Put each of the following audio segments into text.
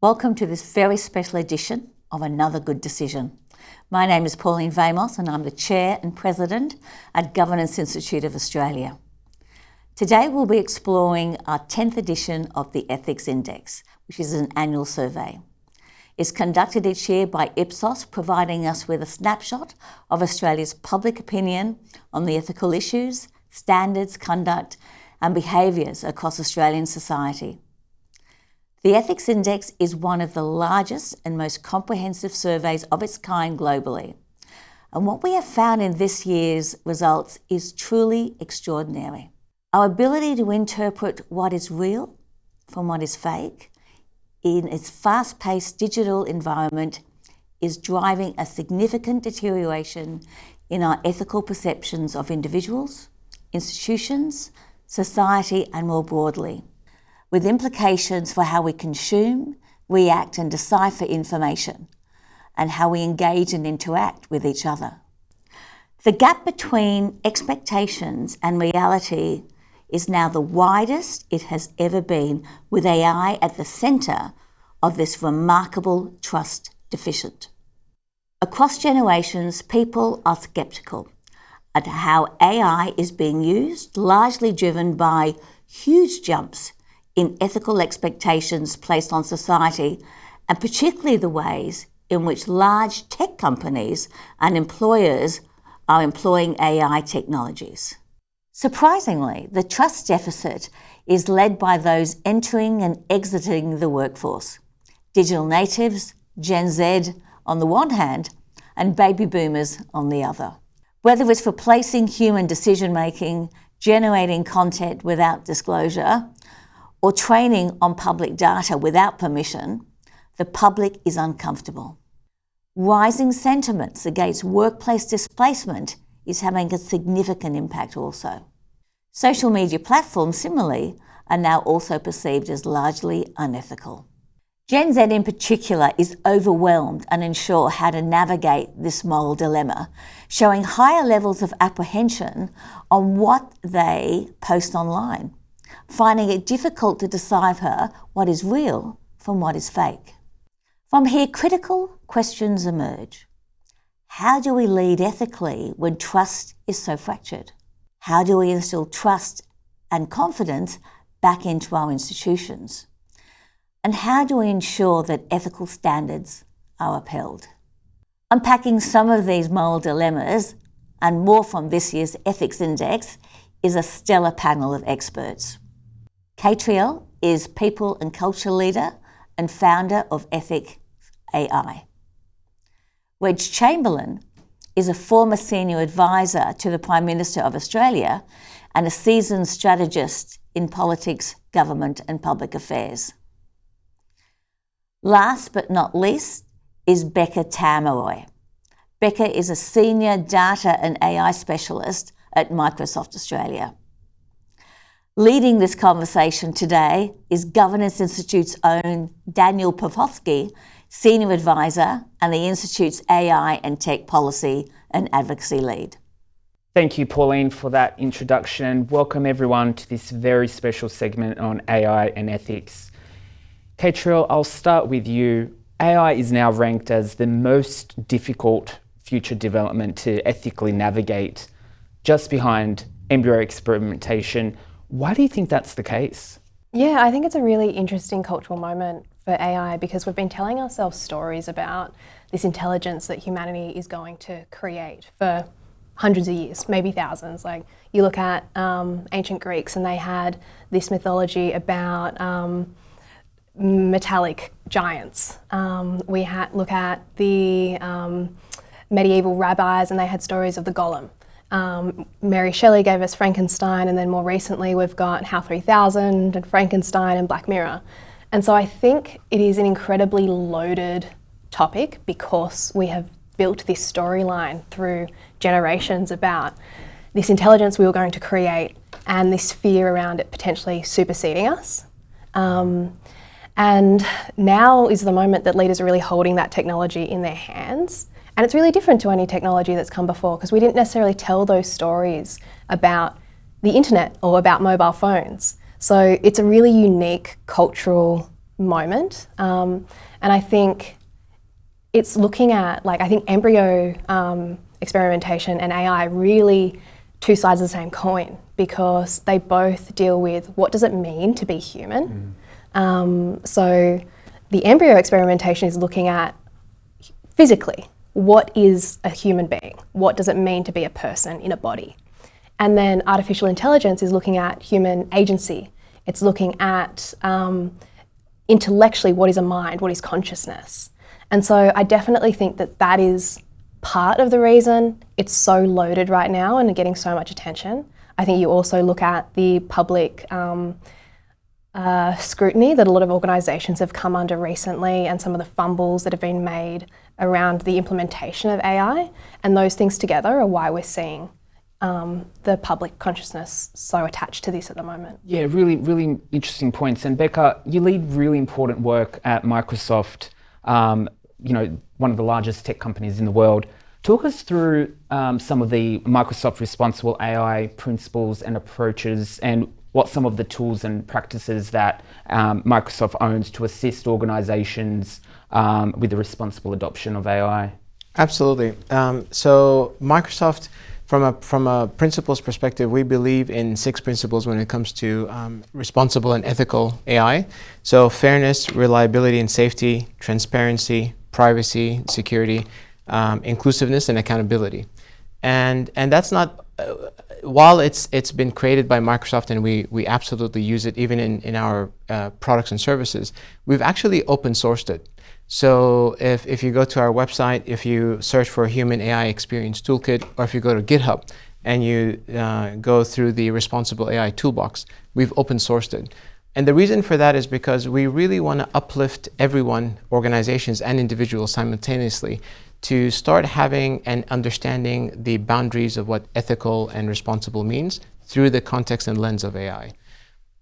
Welcome to this very special edition of Another Good Decision. My name is Pauline Vamos and I'm the Chair and President at Governance Institute of Australia. Today we'll be exploring our 10th edition of the Ethics Index, which is an annual survey. It's conducted each year by Ipsos, providing us with a snapshot of Australia's public opinion on the ethical issues, standards, conduct and behaviours across Australian society. The Ethics Index is one of the largest and most comprehensive surveys of its kind globally. And what we have found in this year's results is truly extraordinary. Our ability to interpret what is real from what is fake in its fast-paced digital environment is driving a significant deterioration in our ethical perceptions of individuals, institutions, society, and more broadly, with implications for how we consume, react and decipher information, and how we engage and interact with each other. The gap between expectations and reality is now the widest it has ever been, with AI at the centre of this remarkable trust deficit. Across generations, people are sceptical at how AI is being used, largely driven by huge jumps in ethical expectations placed on society, and particularly the ways in which large tech companies and employers are employing AI technologies. Surprisingly, the trust deficit is led by those entering and exiting the workforce: digital natives, Gen Z on the one hand, and baby boomers on the other. Whether it's replacing human decision-making, generating content without disclosure, or training on public data without permission, the public is uncomfortable. Rising sentiments against workplace displacement is having a significant impact also. Social media platforms, similarly, are now also perceived as largely unethical. Gen Z in particular is overwhelmed and unsure how to navigate this moral dilemma, showing higher levels of apprehension on what they post online, finding it difficult to decipher what is real from what is fake. From here, critical questions emerge. How do we lead ethically when trust is so fractured? How do we instill trust and confidence back into our institutions? And how do we ensure that ethical standards are upheld? Unpacking some of these moral dilemmas and more from this year's Ethics Index is a stellar panel of experts. Catriel is People and Culture Leader and founder of Ethic AI. Reg Chamberlain is a former senior advisor to the Prime Minister of Australia and a seasoned strategist in politics, government and public affairs. Last but not least is Becca Tamaroy. Becca is a senior data and AI specialist at Microsoft Australia. Leading this conversation today is Governance Institute's own Daniel Pavlovsky, Senior Advisor and the Institute's AI and Tech Policy and Advocacy Lead. Thank you, Pauline, for that introduction. Welcome everyone to this very special segment on AI and ethics. Catriel, I'll start with you. AI is now ranked as the most difficult future development to ethically navigate, just behind embryo experimentation. Why do you think that's the case? Yeah, I think it's a really interesting cultural moment for AI because we've been telling ourselves stories about this intelligence that humanity is going to create for hundreds of years, maybe thousands. Like you look at ancient Greeks and they had this mythology about metallic giants. We look at the medieval rabbis and they had stories of the golem. Mary Shelley gave us Frankenstein, and then more recently we've got HAL 3000 and Frankenstein and Black Mirror. And so I think it is an incredibly loaded topic because we have built this storyline through generations about this intelligence we were going to create and this fear around it potentially superseding us. And now is the moment that leaders are really holding that technology in their hands. And it's really different to any technology that's come before because we didn't necessarily tell those stories about the internet or about mobile phones. So it's a really unique cultural moment. And I think it's looking at, like, I think embryo experimentation and AI really two sides of the same coin, because they both deal with what does it mean to be human. So the embryo experimentation is looking at physically, what is a human being? What does it mean to be a person in a body? And then artificial intelligence is looking at human agency. It's looking at intellectually, what is a mind? What is consciousness? And so I definitely think that that is part of the reason it's so loaded right now and getting so much attention. I think you also look at the public scrutiny that a lot of organisations have come under recently, and some of the fumbles that have been made around the implementation of AI, and those things together are why we're seeing the public consciousness so attached to this at the moment. Yeah, really, really interesting points. And Becca, you lead really important work at Microsoft, one of the largest tech companies in the world. Talk us through some of the Microsoft responsible AI principles and approaches, and what some of the tools and practices that Microsoft owns to assist organizations with the responsible adoption of AI. Absolutely. So Microsoft, from a principles perspective, we believe in 6 principles when it comes to responsible and ethical AI. So fairness, reliability and safety, transparency, privacy, security, inclusiveness and accountability. And that's not, while it's been created by Microsoft and we absolutely use it even in our products and services, we've actually open sourced it. So if you go to our website, if you search for Human AI Experience Toolkit, or if you go to GitHub and you go through the Responsible AI Toolbox, we've open sourced it. And the reason for that is because we really want to uplift everyone, organizations and individuals simultaneously, to start having and understanding the boundaries of what ethical and responsible means through the context and lens of AI.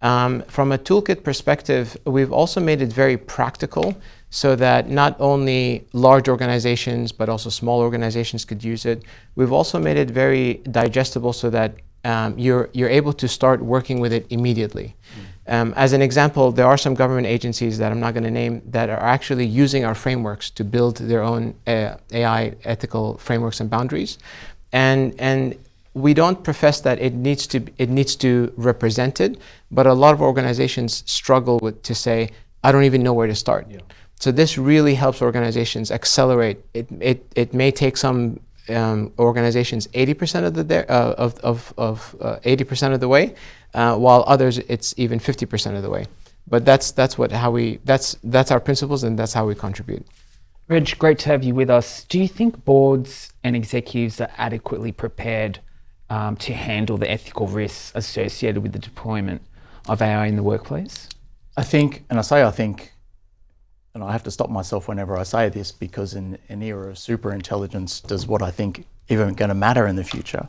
From a toolkit perspective, we've also made it very practical so that not only large organizations, but also small organizations could use it. We've also made it very digestible so that you're able to start working with it immediately. As an example, there are some government agencies that I'm not going to name that are actually using our frameworks to build their own AI ethical frameworks and boundaries. And we don't profess that it needs to represent it, but a lot of organizations struggle to say, I don't even know where to start. Yeah. So this really helps organizations accelerate. It may take some organizations 80% of the 80% of the way, while others it's even 50% of the way. But that's our principles, and that's how we contribute. Reg, great to have you with us. Do you think boards and executives are adequately prepared to handle the ethical risks associated with the deployment of AI in the workplace? I think, and I have to stop myself whenever I say this, because in an era of super intelligence, does what I think even going to matter in the future?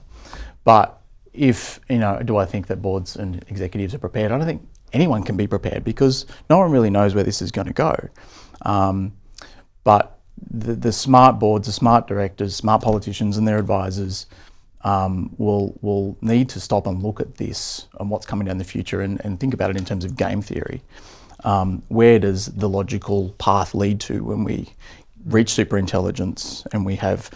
But do I think that boards and executives are prepared? I don't think anyone can be prepared, because no one really knows where this is going to go. But the smart boards, the smart directors, smart politicians and their advisors will need to stop and look at this and what's coming down the future and think about it in terms of game theory. Where does the logical path lead to when we reach superintelligence and we have,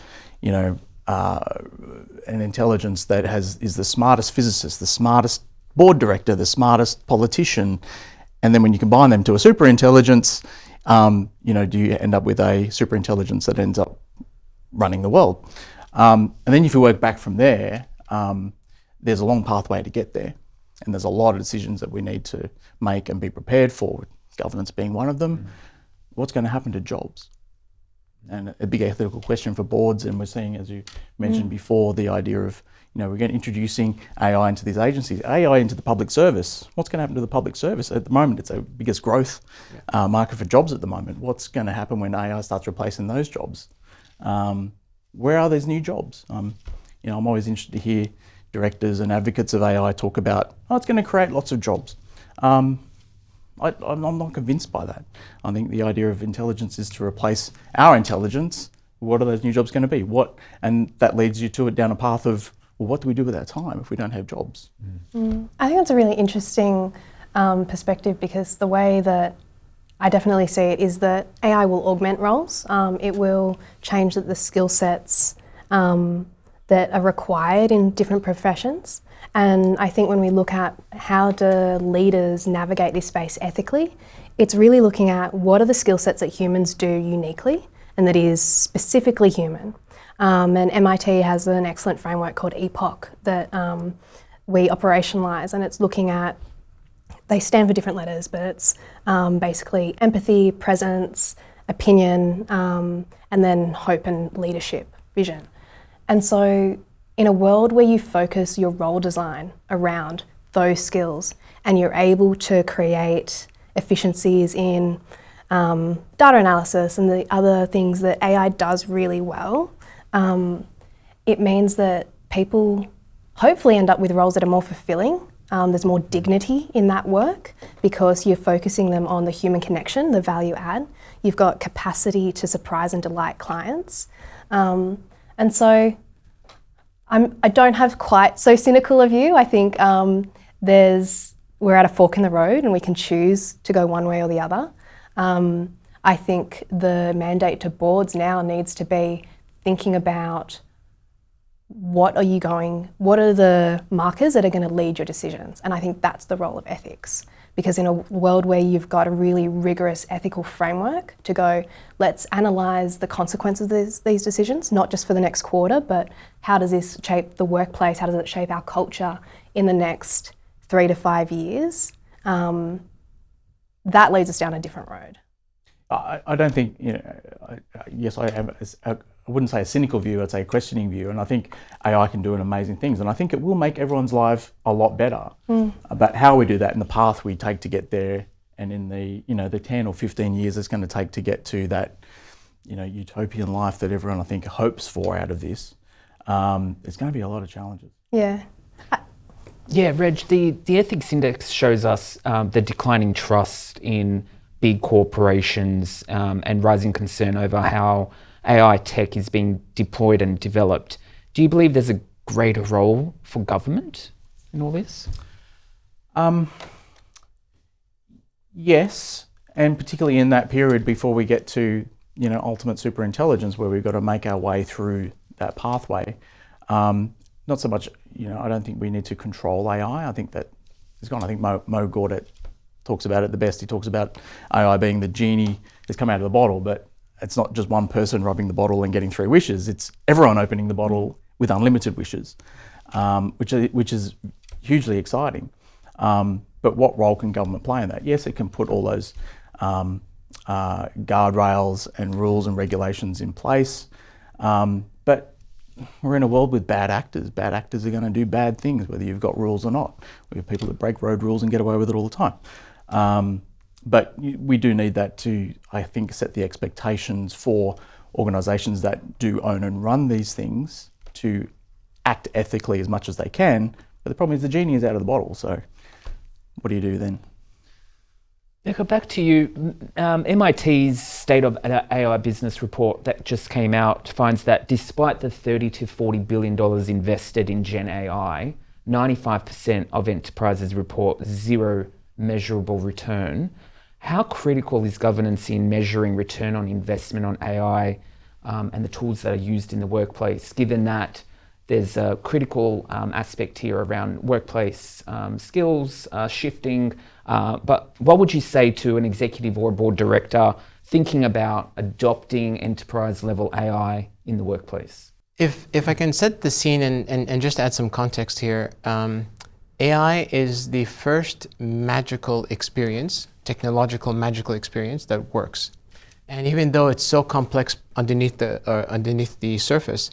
an intelligence that is the smartest physicist, the smartest board director, the smartest politician, and then when you combine them to a superintelligence, do you end up with a superintelligence that ends up running the world? And then if you work back from there, there's a long pathway to get there. And there's a lot of decisions that we need to make and be prepared for, governance being one of them. What's going to happen to jobs? And a big ethical question for boards, and we're seeing, as you mentioned before, the idea of, we're introducing AI into these agencies, AI into the public service. What's going to happen to the public service? At the moment, it's the biggest growth market for jobs at the moment. What's going to happen when AI starts replacing those jobs? Where are these new jobs? I'm always interested to hear directors and advocates of AI talk about, it's going to create lots of jobs. I'm not convinced by that. I think the idea of intelligence is to replace our intelligence. What are those new jobs going to be? And that leads you to it down a path of, well, what do we do with our time if we don't have jobs? I think that's a really interesting perspective, because the way that I definitely see it is that AI will augment roles. It will change the skill sets that are required in different professions. And I think when we look at how do leaders navigate this space ethically, it's really looking at what are the skill sets that humans do uniquely and that is specifically human. And MIT has an excellent framework called EPOC that we operationalise, and it's looking at, they stand for different letters, but it's basically empathy, presence, opinion, and then hope and leadership, vision. And so in a world where you focus your role design around those skills and you're able to create efficiencies in data analysis and the other things that AI does really well, it means that people hopefully end up with roles that are more fulfilling. There's more dignity in that work because you're focusing them on the human connection, the value add. You've got capacity to surprise and delight clients. And so I don't have quite so cynical a view. I think we're at a fork in the road and we can choose to go one way or the other. I think the mandate to boards now needs to be thinking about what are the markers that are going to lead your decisions? And I think that's the role of ethics. Because in a world where you've got a really rigorous ethical framework to go, let's analyse the consequences of these decisions, not just for the next quarter, but how does this shape the workplace, how does it shape our culture in the next 3 to 5 years, that leads us down a different road. I don't think, yes, I have, I wouldn't say a cynical view, I'd say a questioning view, and I think AI can do amazing things, and I think it will make everyone's life a lot better. But how we do that and the path we take to get there, and in the 10 or 15 years it's going to take to get to that utopian life that everyone I think hopes for out of this, there's going to be a lot of challenges. Yeah. Yeah, Reg, the ethics index shows us the declining trust in big corporations and rising concern over how AI tech is being deployed and developed. Do you believe there's a greater role for government in all this? Yes, and particularly in that period before we get to ultimate superintelligence, where we've got to make our way through that pathway. Not so much, I don't think we need to control AI. I think that it's gone. I think Mo Gaudet talks about it the best. He talks about AI being the genie that's come out of the bottle, but it's not just one person rubbing the bottle and getting 3 wishes. It's everyone opening the bottle with unlimited wishes, which is hugely exciting. But what role can government play in that? Yes, it can put all those guardrails and rules and regulations in place, but we're in a world with bad actors. Bad actors are going to do bad things, whether you've got rules or not. We have people that break road rules and get away with it all the time. But we do need that to, I think, set the expectations for organisations that do own and run these things to act ethically as much as they can. But the problem is the genie is out of the bottle, so what do you do then? Becca, back to you. MIT's State of AI Business report that just came out finds that despite the $30 to $40 billion invested in Gen AI, 95% of enterprises report zero measurable return. How critical is governance in measuring return on investment on AI and the tools that are used in the workplace, given that there's a critical aspect here around workplace skills shifting, but what would you say to an executive or board director thinking about adopting enterprise level AI in the workplace? If I can set the scene and just add some context here, AI is the first magical experience, technological magical experience that works. And even though it's so complex underneath the surface,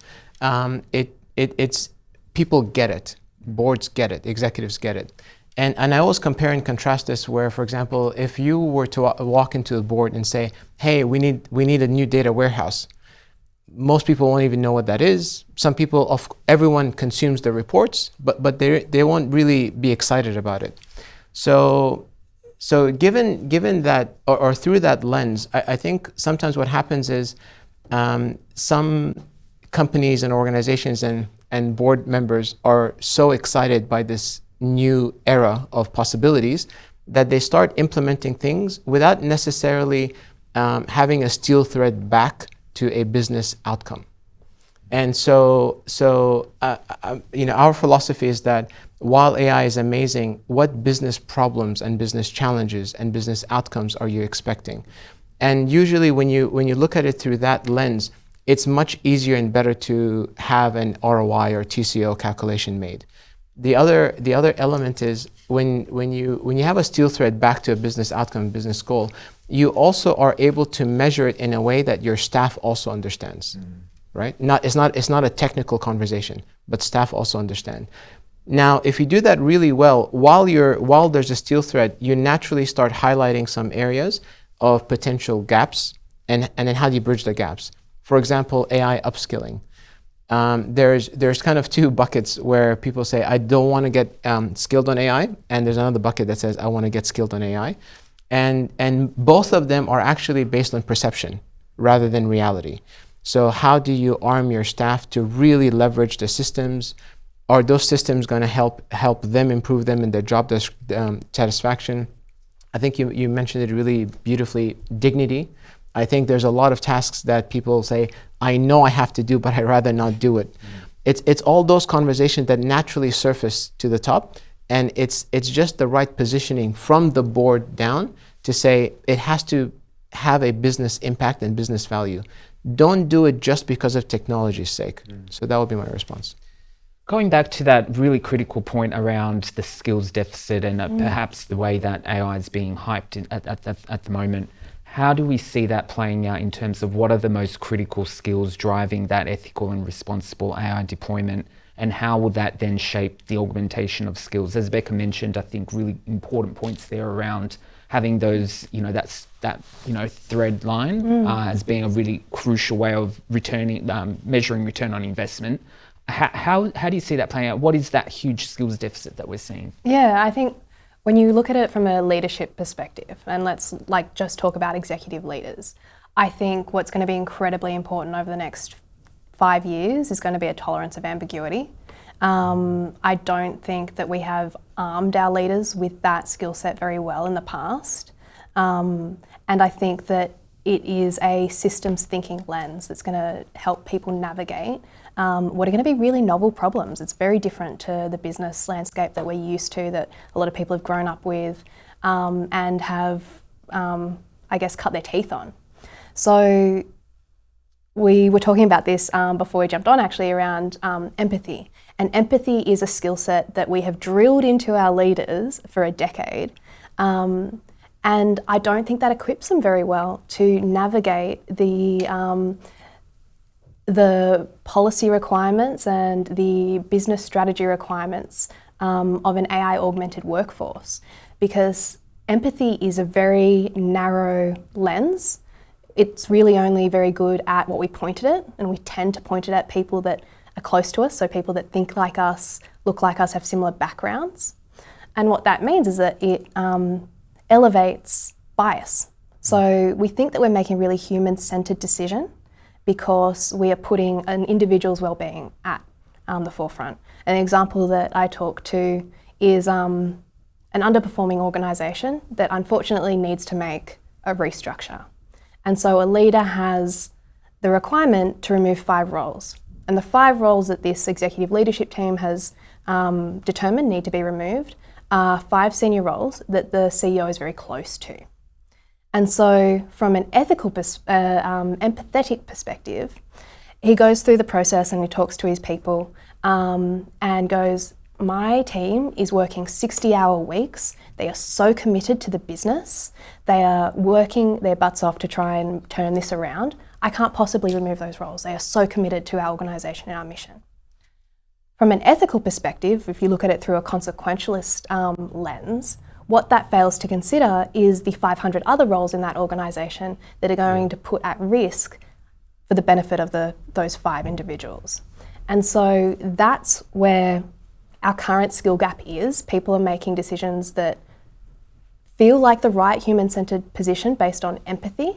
it's people get it, boards get it, executives get it. And I always compare and contrast this where, for example, if you were to walk into a board and say, hey, we need a new data warehouse, most people won't even know what that is. Some people, everyone consumes the reports, but they won't really be excited about it. So given that, or through that lens, I think sometimes what happens is some companies and organizations and board members are so excited by this new era of possibilities that they start implementing things without necessarily having a steel thread back to a business outcome. And so our philosophy is that while AI is amazing, what business problems and business challenges and business outcomes are you expecting? And usually when you look at it through that lens, it's much easier and better to have an ROI or TCO calculation made. The other element is when you have a steel thread back to a business outcome, business goal, you also are able to measure it in a way that your staff also understands. Right? It's not a technical conversation, but staff also understand. Now, if you do that really well, while there's a steel thread, you naturally start highlighting some areas of potential gaps, and then how do you bridge the gaps? For example, AI upskilling. There's kind of two buckets where people say, I don't want to get skilled on AI, and there's another bucket that says, I want to get skilled on AI. And both of them are actually based on perception rather than reality. So how do you arm your staff to really leverage the systems? Are those systems going to help them improve them in their job satisfaction? I think you mentioned it really beautifully, dignity. I think there's a lot of tasks that people say, I know I have to do, but I'd rather not do it. It's all those conversations that naturally surface to the top, and it's just the right positioning from the board down to say it has to have a business impact and business value. Don't do it just because of technology's sake. So that would be my response. Going back to that really critical point around the skills deficit and perhaps the way that AI is being hyped at the moment, how do we see that playing out in terms of what are the most critical skills driving that ethical and responsible AI deployment, and how will that then shape the augmentation of skills? As Becca mentioned, I think really important points there around having those, thread line as being a really crucial way of measuring return on investment. How do you see that playing out? What is that huge skills deficit that we're seeing? Yeah, I think when you look at it from a leadership perspective, and let's just talk about executive leaders, I think what's going to be incredibly important over the next 5 years is going to be a tolerance of ambiguity. I don't think that we have armed our leaders with that skill set very well in the past. And I think that it is a systems thinking lens that's going to help people navigate what are going to be really novel problems. It's very different to the business landscape that we're used to, that a lot of people have grown up with and have, cut their teeth on. So we were talking about this before we jumped on, actually, around empathy. And empathy is a skill set that we have drilled into our leaders for a decade. And I don't think that equips them very well to navigate the policy requirements and the business strategy requirements of an AI augmented workforce, because empathy is a very narrow lens. It's really only very good at what we point at it, and we tend to point it at people that are close to us, so people that think like us, look like us, have similar backgrounds. And what that means is that it elevates bias. So we think that we're making a really human-centred decision because we are putting an individual's well-being at the forefront. An example that I talk to is an underperforming organisation that unfortunately needs to make a restructure. And so a leader has the requirement to remove 5 roles. And the 5 roles that this executive leadership team has determined need to be removed are 5 senior roles that the CEO is very close to. And so from an ethical, empathetic perspective, he goes through the process and he talks to his people and goes, my team is working 60-hour weeks. They are so committed to the business. They are working their butts off to try and turn this around. I can't possibly remove those roles. They are so committed to our organisation and our mission. From an ethical perspective, if you look at it through a consequentialist lens, what that fails to consider is the 500 other roles in that organisation that are going to put at risk for the benefit of those 5 individuals. And so that's where our current skill gap is. People are making decisions that feel like the right human-centred position based on empathy.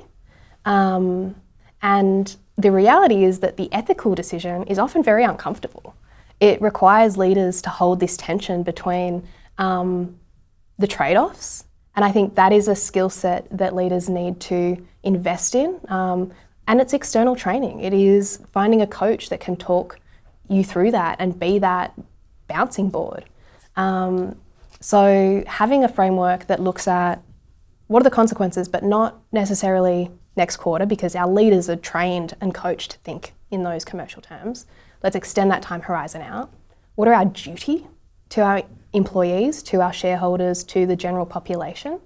And the reality is that the ethical decision is often very uncomfortable. It requires leaders to hold this tension between the trade-offs And I think that is a skill set that leaders need to invest in. And it's external training. It is finding a coach that can talk you through that and be that bouncing board. So having a framework that looks at what are the consequences, but not necessarily next quarter, because our leaders are trained and coached to think in those commercial terms. Let's extend that time horizon out. What are our duty to our employees, to our shareholders, to the general population?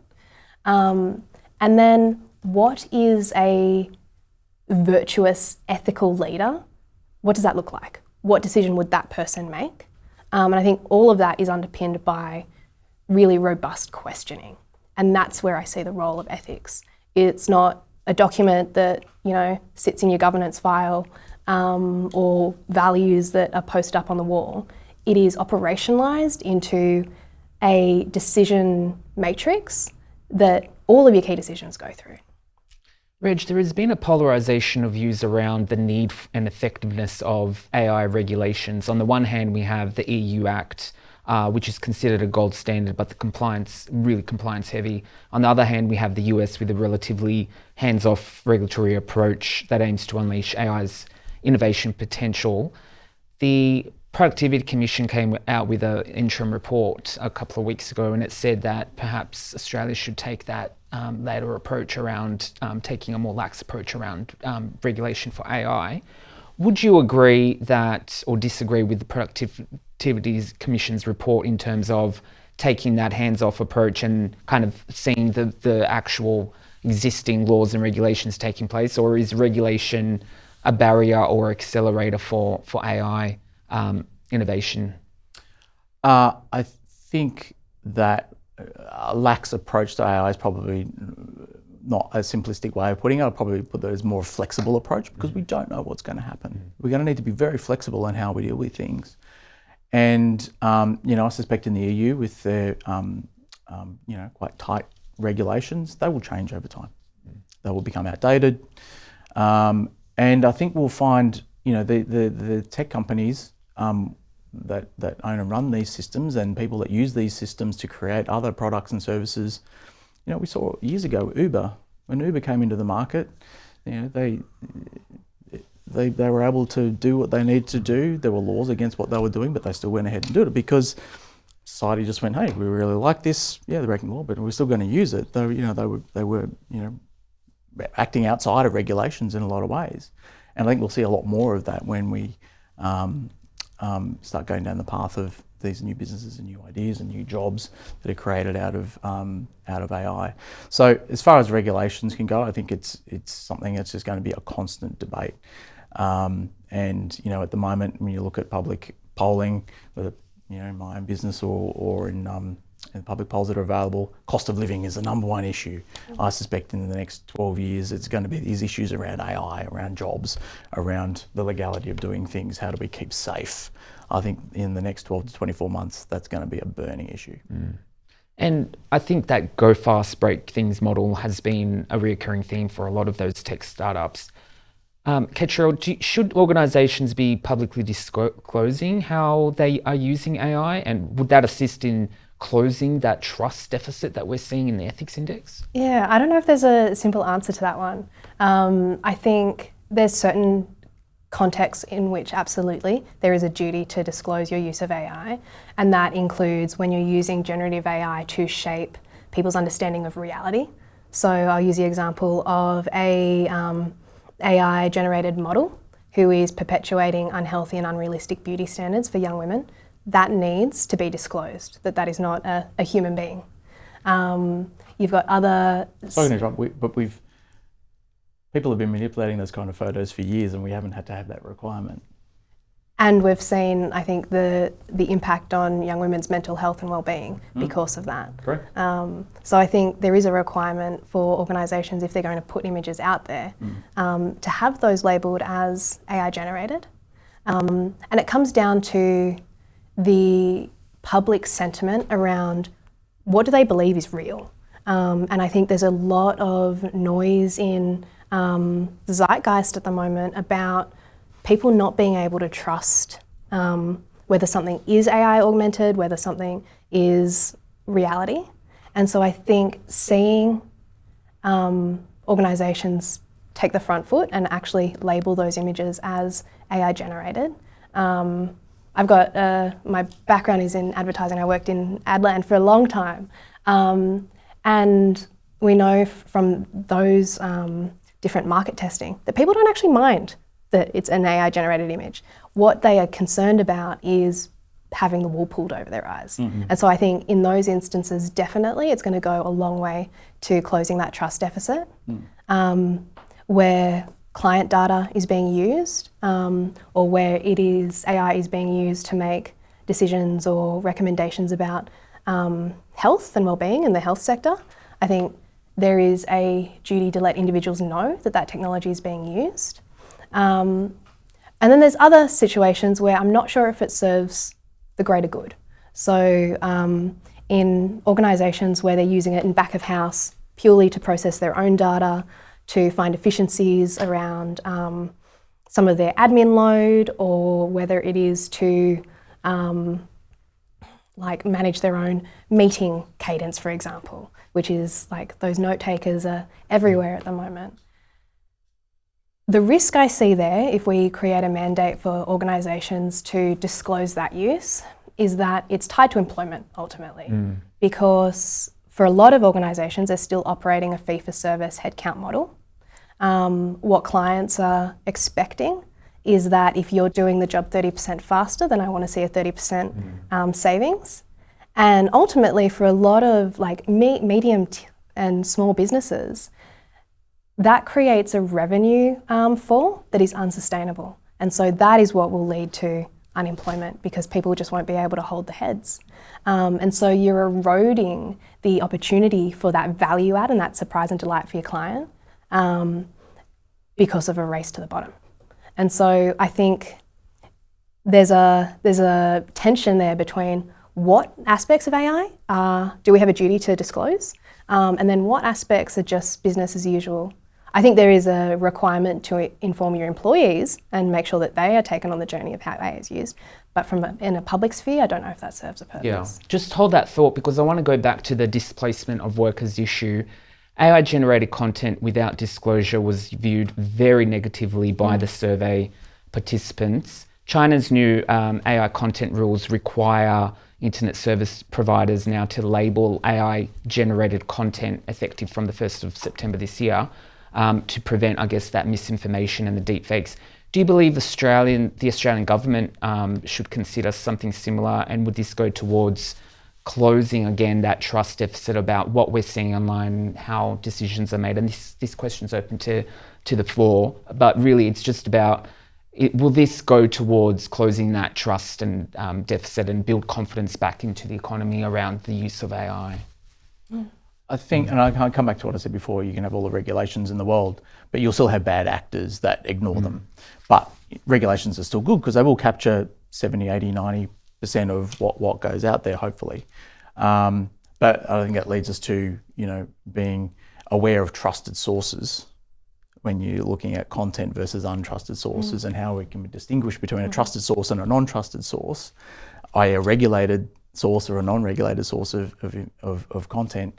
And then what is a virtuous, ethical leader? What does that look like? What decision would that person make? And I think all of that is underpinned by really robust questioning. And that's where I see the role of ethics. It's not a document that, sits in your governance file or values that are posted up on the wall. It is operationalised into a decision matrix that all of your key decisions go through. Reg, there has been a polarisation of views around the need and effectiveness of AI regulations. On the one hand, we have the EU Act, which is considered a gold standard, but really compliance heavy. On the other hand, we have the US with a relatively hands-off regulatory approach that aims to unleash AI's innovation potential. The Productivity Commission came out with an interim report a couple of weeks ago, and it said that perhaps Australia should take that later approach around taking a more lax approach around regulation for AI. Would you agree that, or disagree with the Productivity Commission's report in terms of taking that hands-off approach and kind of seeing the actual existing laws and regulations taking place, or is regulation a barrier or accelerator for AI innovation? I think that a lax approach to AI is probably not a simplistic way of putting it. I'd probably put that as more flexible approach, because we don't know what's going to happen. We're going to need to be very flexible in how we deal with things. And, I suspect in the EU with their, quite tight regulations, they will change over time. They will become outdated. And I think we'll find, the tech companies that own and run these systems, and people that use these systems to create other products and services. We saw years ago Uber. When Uber came into the market, they were able to do what they needed to do. There were laws against what they were doing, but they still went ahead and did it because society just went, hey, we really like this. Yeah, they're breaking the law, but we're still going to use it. They were acting outside of regulations in a lot of ways. And I think we'll see a lot more of that when we start going down the path of these new businesses and new ideas and new jobs that are created out of AI. So as far as regulations can go, I think it's something that's just going to be a constant debate. And at the moment, when you look at public polling, whether in my own business or in public polls that are available, cost of living is the number one issue. I suspect in the next 12 years, it's going to be these issues around AI, around jobs, around the legality of doing things. How do we keep safe? I think in the next 12 to 24 months, that's going to be a burning issue. And I think that go fast, break things model has been a recurring theme for a lot of those tech startups. Ketrel, should organisations be publicly disclosing how they are using AI, and would that assist in closing that trust deficit that we're seeing in the ethics index? Yeah, I don't know if there's a simple answer to that one. I think there's certain contexts in which absolutely there is a duty to disclose your use of AI, and that includes when you're using generative AI to shape people's understanding of reality. So I'll use the example of a AI generated model who is perpetuating unhealthy and unrealistic beauty standards for young women. That needs to be disclosed, that is not a human being. You've got other... Sorry to interrupt, but people have been manipulating those kind of photos for years, and we haven't had to have that requirement. And we've seen, I think, the impact on young women's mental health and well-being because of that. Correct. So I think there is a requirement for organisations, if they're going to put images out there, to have those labelled as AI generated. And it comes down to the public sentiment around what do they believe is real. And I think there's a lot of noise in the zeitgeist at the moment about people not being able to trust whether something is AI augmented, whether something is reality. And so I think seeing organisations take the front foot and actually label those images as AI generated. I've got, my background is in advertising. I worked in Adland for a long time. And we know from those different market testing that people don't actually mind that it's an AI generated image. What they are concerned about is having the wool pulled over their eyes. And so I think in those instances, definitely it's going to go a long way to closing that trust deficit, where client data is being used, or where AI is being used to make decisions or recommendations about health and wellbeing in the health sector. I think there is a duty to let individuals know that that technology is being used. And then there's other situations where I'm not sure if it serves the greater good. So in organisations where they're using it in back of house purely to process their own data, to find efficiencies around some of their admin load, or whether it is to like manage their own meeting cadence, for example, which is like those note takers are everywhere at the moment. The risk I see there, if we create a mandate for organisations to disclose that use, is that it's tied to employment ultimately, because for a lot of organisations, they're still operating a fee-for-service headcount model. What clients are expecting is that if you're doing the job 30% faster, then I want to see a 30% savings. And ultimately, for a lot of like medium and small businesses, that creates a revenue fall that is unsustainable. And so that is what will lead to unemployment, because people just won't be able to hold the heads. And so you're eroding the opportunity for that value add and that surprise and delight for your client because of a race to the bottom. And so I think there's a tension there between what aspects of AI do we have a duty to disclose, and then what aspects are just business as usual. I think there is a requirement to inform your employees and make sure that they are taken on the journey of how AI is used. But in a public sphere, I don't know if that serves a purpose. Yeah, just hold that thought, because I want to go back to the displacement of workers issue. AI-generated content without disclosure was viewed very negatively by the survey participants. China's new AI content rules require internet service providers now to label AI-generated content effective from the 1st of September this year, to prevent, I guess, that misinformation and the deepfakes. Do you believe the Australian government should consider something similar, and would this go towards closing again that trust deficit about what we're seeing online, how decisions are made? And this question's open to the floor, but really it's just about, will this go towards closing that trust and deficit and build confidence back into the economy around the use of AI? I think, and I can't come back to what I said before, you can have all the regulations in the world, but you'll still have bad actors that ignore them. But regulations are still good because they will capture 70, 80, 90% of what goes out there, hopefully. But I think that leads us to, being aware of trusted sources when you're looking at content versus untrusted sources, and how we can distinguish between a trusted source and a non-trusted source, i.e. a regulated source or a non-regulated source of content.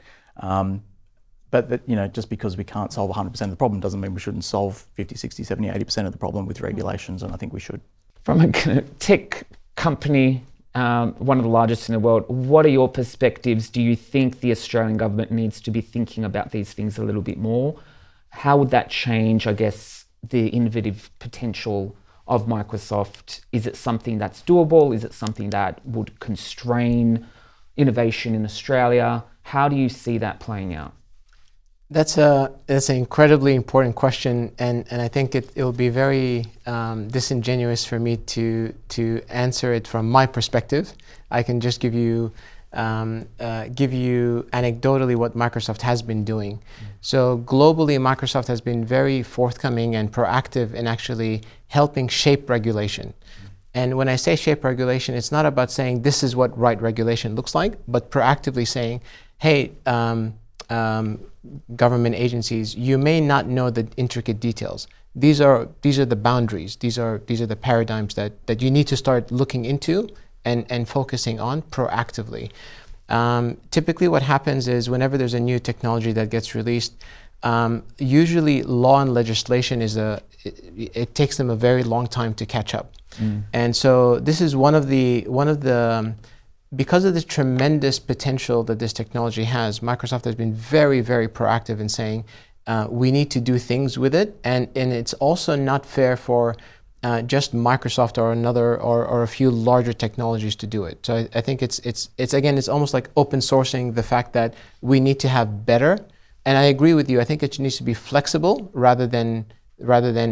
But that, just because we can't solve 100% of the problem doesn't mean we shouldn't solve 50, 60, 70, 80% of the problem with regulations, and I think we should. From a tech company, one of the largest in the world, what are your perspectives? Do you think the Australian government needs to be thinking about these things a little bit more? How would that change, I guess, the innovative potential of Microsoft? Is it something that's doable? Is it something that would constrain innovation in Australia? How do you see that playing out? That's an incredibly important question, and I think it will be very disingenuous for me to answer it from my perspective. I can just give you anecdotally what Microsoft has been doing. So globally, Microsoft has been very forthcoming and proactive in actually helping shape regulation. And when I say shape regulation, it's not about saying this is what right regulation looks like, but proactively saying, hey, government agencies, you may not know the intricate details. These are the boundaries. These are the paradigms that you need to start looking into and focusing on proactively. Typically what happens is whenever there's a new technology that gets released, usually law and legislation it takes them a very long time to catch up. And so this is one of the because of the tremendous potential that this technology has, Microsoft has been very, very proactive in saying we need to do things with it, and it's also not fair for just Microsoft or another or a few larger technologies to do it. So I think it's again, it's almost like open sourcing the fact that we need to have better. And I agree with you. I think it needs to be flexible rather than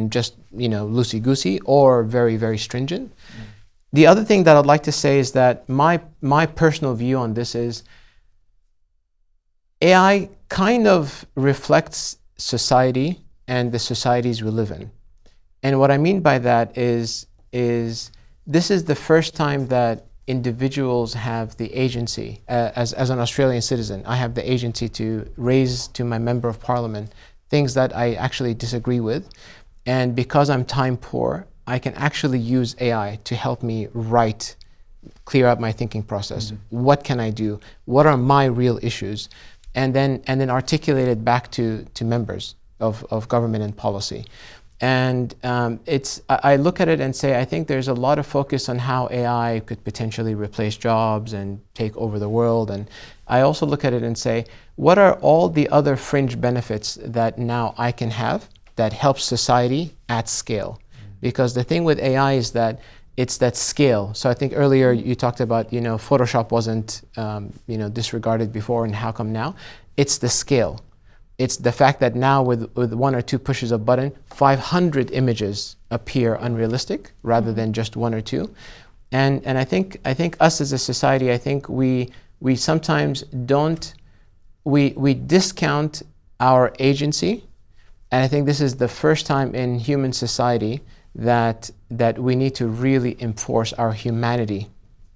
just loosey goosey or very, very stringent. The other thing that I'd like to say is that my personal view on this is AI kind of reflects society and the societies we live in. And what I mean by that is this is the first time that individuals have the agency. As an Australian citizen, I have the agency to raise to my member of parliament things that I actually disagree with. And because I'm time poor, I can actually use AI to help me clear up my thinking process. What can I do? What are my real issues? And then articulate it back to members of government and policy. And I look at it and say, I think there's a lot of focus on how AI could potentially replace jobs and take over the world. And I also look at it and say, what are all the other fringe benefits that now I can have that helps society at scale? Because the thing with AI is that it's that scale. So I think earlier you talked about, Photoshop wasn't, disregarded before, and how come now? It's the scale. It's the fact that now with one or two pushes of button, 500 images appear unrealistic rather than just one or two. And I think us as a society, I think we sometimes we discount our agency. And I think this is the first time in human society that we need to really enforce our humanity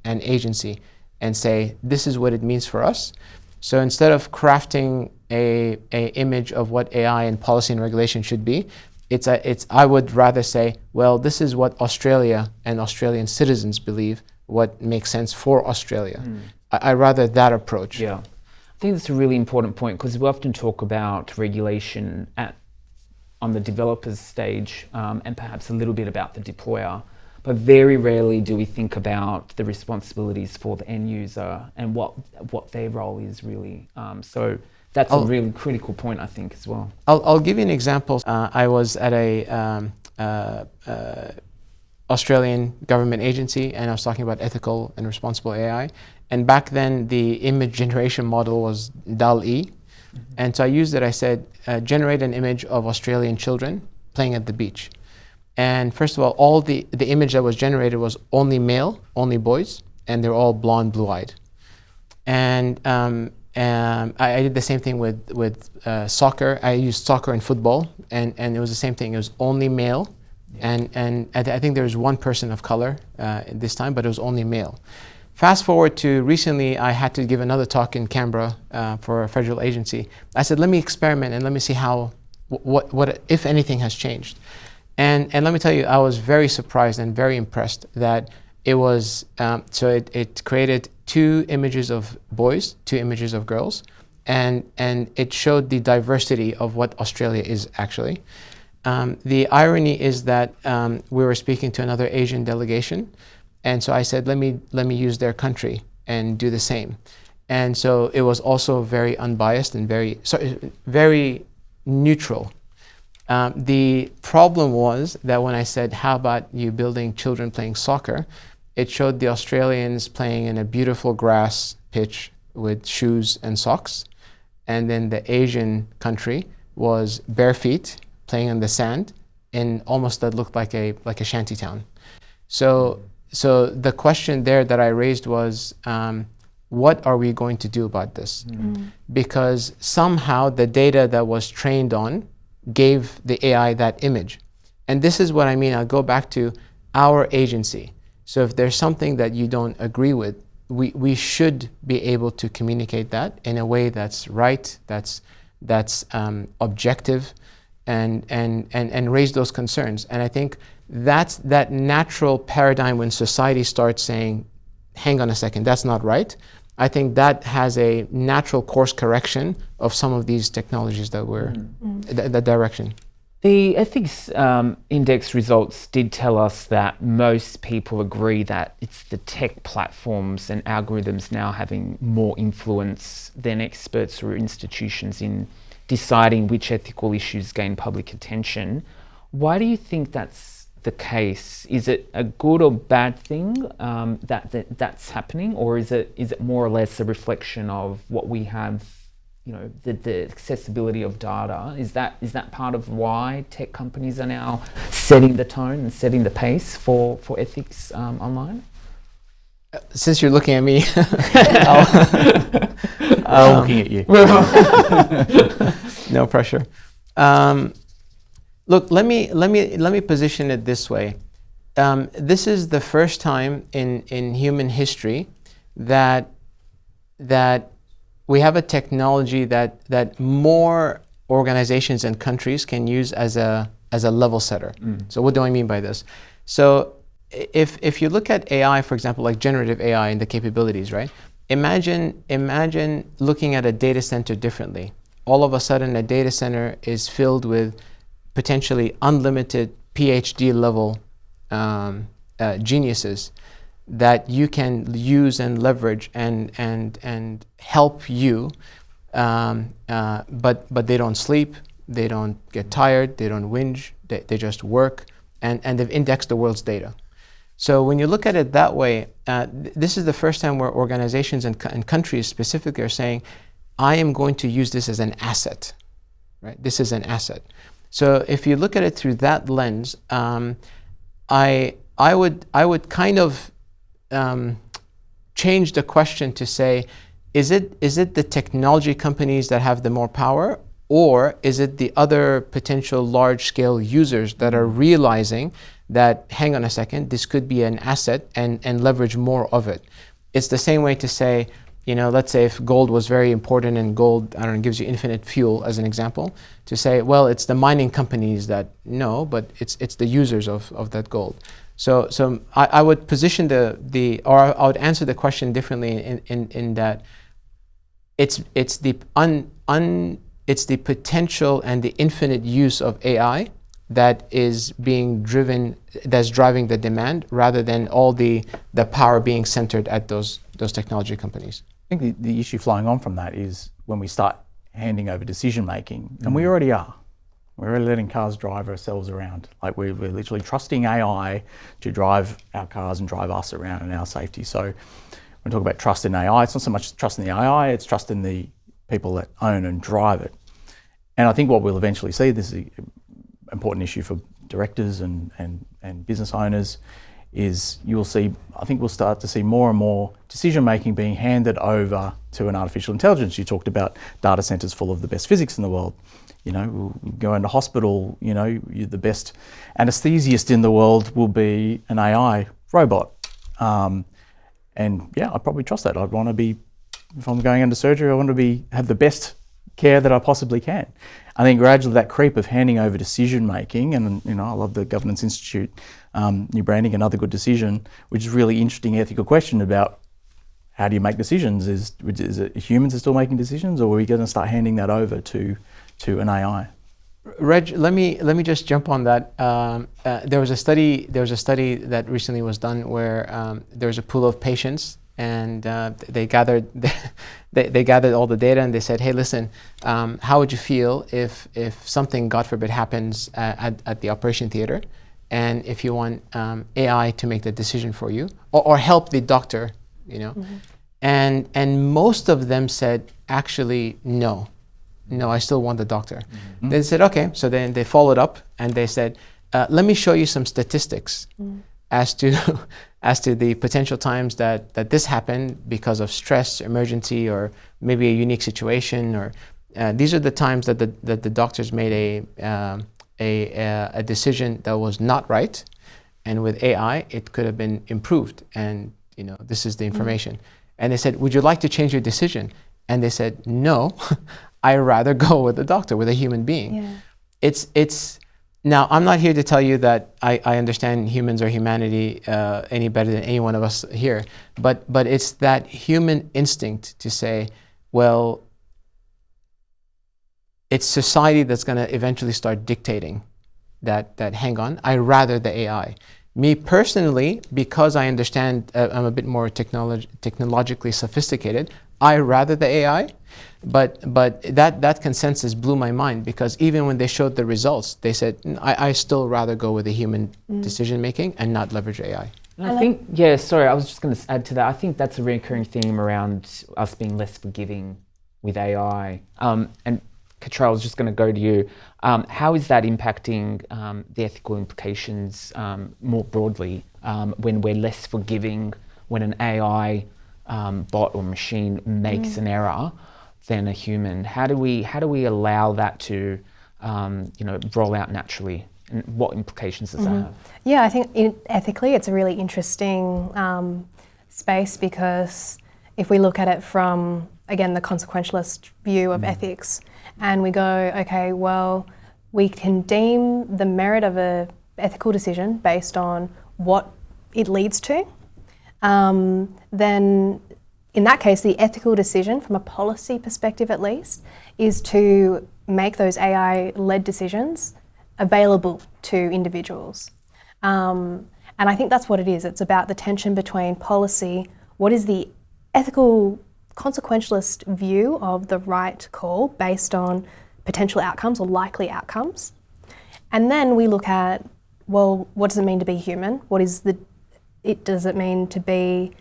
and agency and say, this is what it means for us. So instead of crafting a image of what AI and policy and regulation should be, I would rather say, well, this is what Australia and Australian citizens believe what makes sense for Australia. I rather that approach. Yeah, I think that's a really important point, because we often talk about regulation on the developer's stage, and perhaps a little bit about the deployer, but very rarely do we think about the responsibilities for the end user and what their role is really. So that's a really critical point, I think, as well. I'll give you an example. I was at a Australian government agency, and I was talking about ethical and responsible AI. And back then, the image generation model was DALL-E. And so I used it. I said, generate an image of Australian children playing at the beach. And first of all the image that was generated was only male, only boys, and they're all blonde, blue-eyed. And I did the same thing with soccer. I used soccer and football, and it was the same thing. It was only male, and I think there was one person of color this time, but it was only male. Fast forward to recently, I had to give another talk in Canberra for a federal agency. I said, let me experiment and let me see what if anything has changed. And let me tell you, I was very surprised and very impressed that it was, so it created 2 images of boys, 2 images of girls, and it showed the diversity of what Australia is actually. The irony is that we were speaking to another Asian delegation, and so I said, let me use their country and do the same. And so it was also very unbiased and very neutral. The problem was that when I said, how about you building children playing soccer, it showed the Australians playing in a beautiful grass pitch with shoes and socks. And then the Asian country was bare feet playing on the sand in almost that looked like a shanty town. So the question there that I raised was, what are we going to do about this? Because somehow the data that was trained on gave the AI that image. And this is what I mean. I'll go back to our agency. So if there's something that you don't agree with, we should be able to communicate that in a way that's right, that's objective, and raise those concerns. And I think that's that natural paradigm when society starts saying, hang on a second, that's not right. I think that has a natural course correction of some of these technologies that were the direction. The ethics index results did tell us that most people agree that it's the tech platforms and algorithms now having more influence than experts or institutions in deciding which ethical issues gain public attention. Why do you think that's the case? Is it a good or bad thing that's happening, or is it more or less a reflection of what we have? You know, the accessibility of data, is that part of why tech companies are now setting the tone and setting the pace for ethics online? Since you're looking at me, I'm looking at you. No pressure. Look, let me position it this way. This is the first time in human history that we have a technology that more organizations and countries can use as a level setter. So what do I mean by this? So if you look at AI, for example, like generative AI and the capabilities, right? Imagine looking at a data center differently. All of a sudden, a data center is filled with potentially unlimited PhD level geniuses that you can use and leverage and help you, but they don't sleep, they don't get tired, they don't whinge, they just work, and they've indexed the world's data. So when you look at it that way, this is the first time where organizations and countries specifically are saying, I am going to use this as an asset, right? This is an asset. So if you look at it through that lens, I would kind of change the question to say, is it the technology companies that have the more power, or is it the other potential large-scale users that are realizing that, hang on a second, this could be an asset and leverage more of it? It's the same way to say, you know, let's say if gold was very important and gold, I don't know, gives you infinite fuel as an example, to say, well, it's the mining companies that no, but it's the users of that gold. So I would position or I would answer the question differently in that it's the potential and the infinite use of AI that is being driven, that's driving the demand, rather than all the power being centered at those technology companies. I think the issue flowing on from that is when we start handing over decision making, and we already are. We're already letting cars drive ourselves around. Like we're literally trusting AI to drive our cars and drive us around in our safety. So when we talk about trust in AI, it's not so much trust in the AI, it's trust in the people that own and drive it. And I think what we'll eventually see, this is an important issue for directors and business owners, is you'll see, I think we'll start to see more and more decision making being handed over to an artificial intelligence. You talked about data centers full of the best physics in the world. You know, we'll go into hospital, you know, the best anesthesiast in the world will be an AI robot. And yeah, I'd probably trust that. I'd want to be, if I'm going under surgery, I want to have the best care that I possibly can. I think gradually that creep of handing over decision making, and you know, I love the Governance Institute, new branding, another good decision, which is a really interesting ethical question about how do you make decisions? Is it humans are still making decisions, or are we going to start handing that over to an AI? Reg, let me just jump on that. There was a study that recently was done where there was a pool of patients, and they gathered all the data, and they said, hey, listen, how would you feel if something, God forbid, happens at the operation theater, and if you want AI to make the decision for you, or help the doctor, you know? Mm-hmm. And most of them said, actually, no, I still want the doctor. Mm-hmm. They said, okay. So then they followed up and they said, let me show you some statistics as to the potential times that this happened because of stress, emergency, or maybe a unique situation, or these are the times that the doctors made a decision that was not right, and with AI it could have been improved, and you know, this is the information. And they said, would you like to change your decision? And they said, no, I'd rather go with the doctor, with a human being. Yeah. Now, I'm not here to tell you that I understand humans or humanity any better than any one of us here, but it's that human instinct to say, well, it's society that's going to eventually start dictating that hang on, I rather the AI. Me personally, because I understand I'm a bit more technologically sophisticated, I rather the AI. But that consensus blew my mind, because even when they showed the results, they said, I still rather go with the human decision making and not leverage AI. And I think, yeah, sorry, I was just going to add to that. I think that's a recurring theme around us being less forgiving with AI. And Katra, I was just going to go to you. How is that impacting the ethical implications more broadly when we're less forgiving when an AI bot or machine makes an error than a human? How do we allow that to roll out naturally, and what implications does that have? Yeah, I think ethically it's a really interesting space, because if we look at it from, again, the consequentialist view of ethics, and we go, okay, well, we can deem the merit of a ethical decision based on what it leads to, then in that case, the ethical decision, from a policy perspective at least, is to make those AI-led decisions available to individuals. And I think that's what it is. It's about the tension between policy, what is the ethical consequentialist view of the right call based on potential outcomes or likely outcomes. And then we look at, well, what does it mean to be human? What is does it mean to be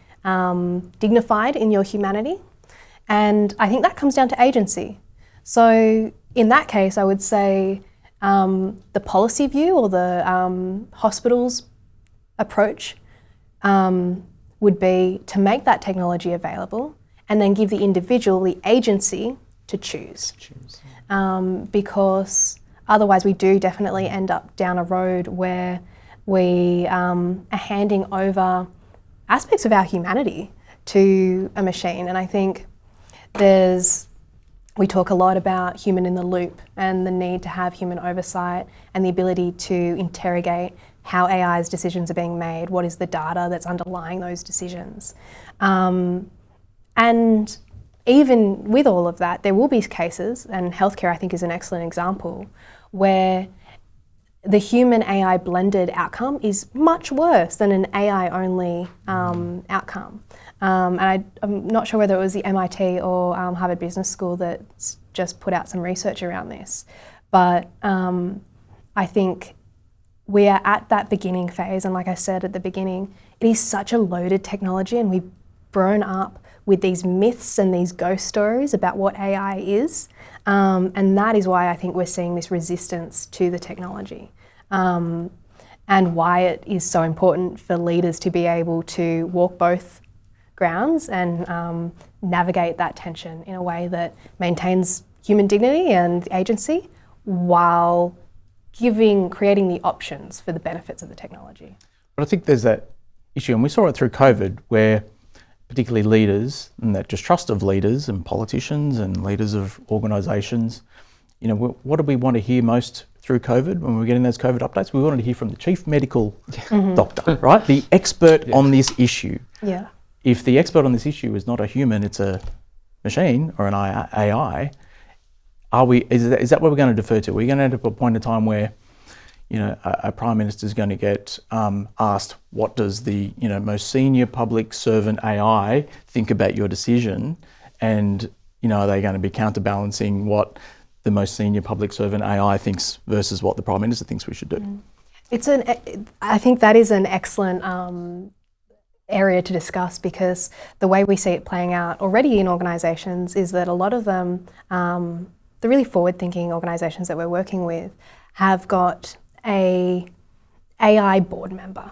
dignified in your humanity? And I think that comes down to agency. So in that case, I would say the policy view or the hospital's approach would be to make that technology available and then give the individual the agency to choose. Because otherwise we do definitely end up down a road where we are handing over aspects of our humanity to a machine. And I think we talk a lot about human in the loop and the need to have human oversight and the ability to interrogate how AI's decisions are being made, what is the data that's underlying those decisions. And even with all of that, there will be cases, and healthcare I think is an excellent example, where the human AI blended outcome is much worse than an AI only outcome. And I'm not sure whether it was the MIT or Harvard Business School that just put out some research around this, but I think we are at that beginning phase, and like I said at the beginning, it is such a loaded technology, and we've grown up with these myths and these ghost stories about what AI is, and that is why I think we're seeing this resistance to the technology, and why it is so important for leaders to be able to walk both grounds and navigate that tension in a way that maintains human dignity and agency while creating the options for the benefits of the technology. But I think there's that issue, and we saw it through COVID, where particularly leaders and that distrust of leaders and politicians and leaders of organisations, what do we want to hear most through COVID when we were getting those COVID updates? We wanted to hear from the chief medical doctor, right? The expert on this issue. Yeah. If the expert on this issue is not a human, it's a machine or an AI, is that what we're going to defer to? We're going to end up at a point in time where a Prime Minister is going to get asked, what does the most senior public servant AI think about your decision? And are they going to be counterbalancing what the most senior public servant AI thinks versus what the Prime Minister thinks we should do? I think that is an excellent area to discuss, because the way we see it playing out already in organisations is that a lot of them, the really forward-thinking organisations that we're working with, have got a AI board member.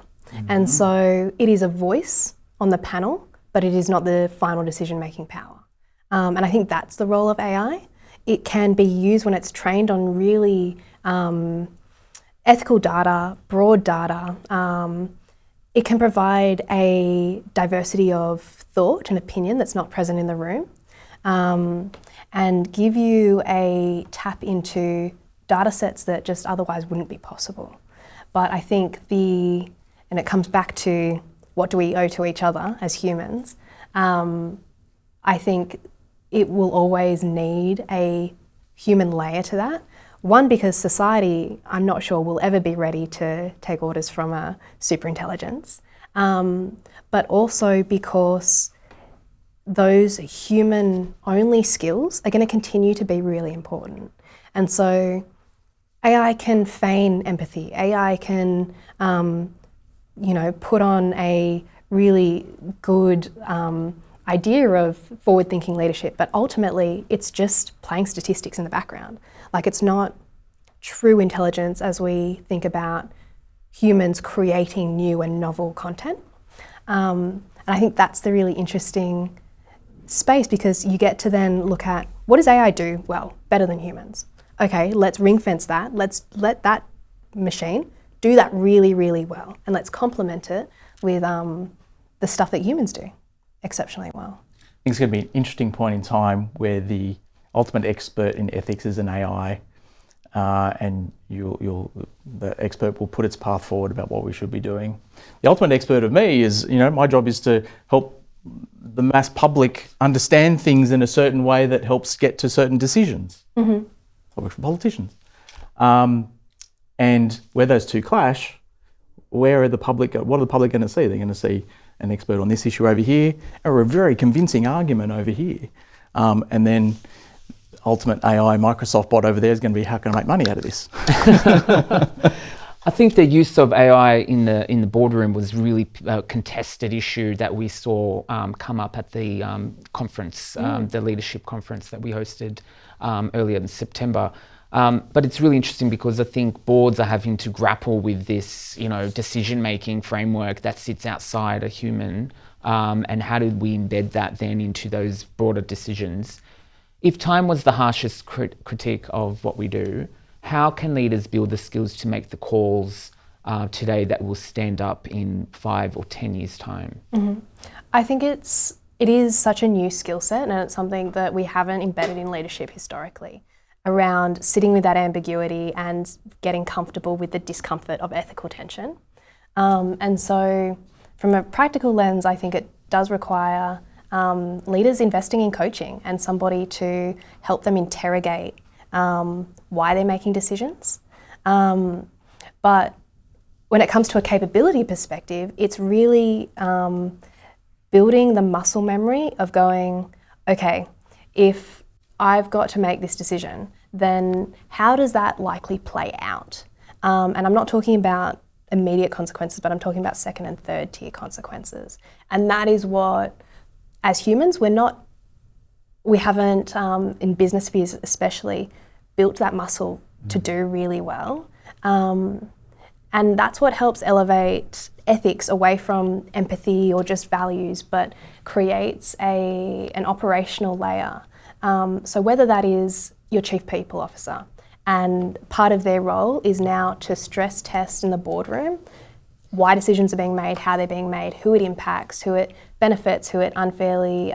And so it is a voice on the panel, but it is not the final decision-making power. And I think that's the role of AI. It can be used when it's trained on really ethical data, broad data. It can provide a diversity of thought and opinion that's not present in the room, and give you a tap into data sets that just otherwise wouldn't be possible. But I think and it comes back to what do we owe to each other as humans, I think it will always need a human layer to that. One, because society, I'm not sure, will ever be ready to take orders from a superintelligence, but also because those human-only skills are going to continue to be really important. And so AI can feign empathy. AI can, put on a really good idea of forward-thinking leadership, but ultimately it's just playing statistics in the background. Like, it's not true intelligence as we think about humans creating new and novel content. And I think that's the really interesting space, because you get to then look at, what does AI do well, better than humans? Okay, let's ring fence that. Let's let that machine do that really, really well. And let's complement it with the stuff that humans do exceptionally well. I think it's going to be an interesting point in time where the ultimate expert in ethics is an AI, and the expert will put its path forward about what we should be doing. The ultimate expert of me is, my job is to help the mass public understand things in a certain way that helps get to certain decisions. Mm-hmm. I work for politicians. And where those two clash, what are the public going to see? They're going to see an expert on this issue over here, or a very convincing argument over here. And then ultimate AI Microsoft bot over there is going to be, how can I make money out of this? I think the use of AI in the boardroom was really a contested issue that we saw come up at the conference, the leadership conference that we hosted earlier in September. But it's really interesting because I think boards are having to grapple with this, decision-making framework that sits outside a human, and how did we embed that then into those broader decisions? If time was the harshest critique of what we do, how can leaders build the skills to make the calls today that will stand up in 5 or 10 years' time? Mm-hmm. I think it is such a new skill set, and it's something that we haven't embedded in leadership historically, around sitting with that ambiguity and getting comfortable with the discomfort of ethical tension. And so from a practical lens, I think it does require leaders investing in coaching and somebody to help them interrogate why they're making decisions. But when it comes to a capability perspective, it's really building the muscle memory of going, okay, if I've got to make this decision, then how does that likely play out? And I'm not talking about immediate consequences, but I'm talking about second and third tier consequences. And that is what, as humans, we haven't, in business spheres especially, built that muscle to do really well. And that's what helps elevate ethics away from empathy or just values, but creates an operational layer. So whether that is your chief people officer, and part of their role is now to stress test in the boardroom why decisions are being made, how they're being made, who it impacts, who it benefits, who it unfairly,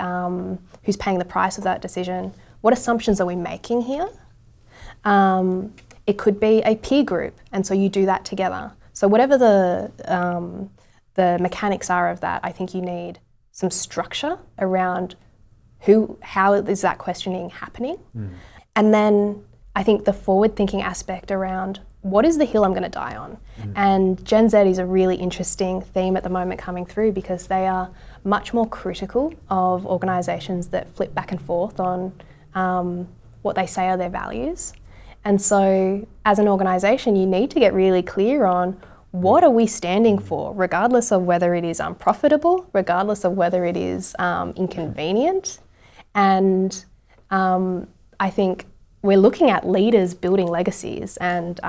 who's paying the price of that decision, what assumptions are we making here? It could be a peer group, and so you do that together. So whatever the mechanics are of that, I think you need some structure around how is that questioning happening? And then I think the forward-thinking aspect around what is the hill I'm going to die on? And Gen Z is a really interesting theme at the moment coming through, because they are much more critical of organisations that flip back and forth on what they say are their values. And so as an organisation, you need to get really clear on what are we standing for, regardless of whether it is unprofitable, regardless of whether it is inconvenient. And I think we're looking at leaders building legacies and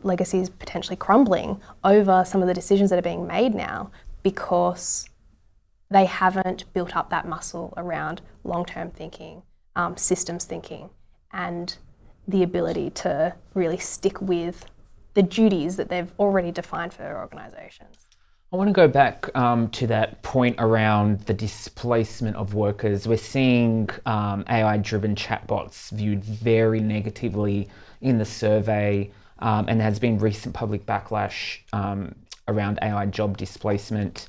legacies potentially crumbling over some of the decisions that are being made now, because they haven't built up that muscle around long-term thinking, systems thinking, and the ability to really stick with the duties that they've already defined for their organisations. I want to go back to that point around the displacement of workers. We're seeing AI-driven chatbots viewed very negatively in the survey, and there has been recent public backlash around AI job displacement.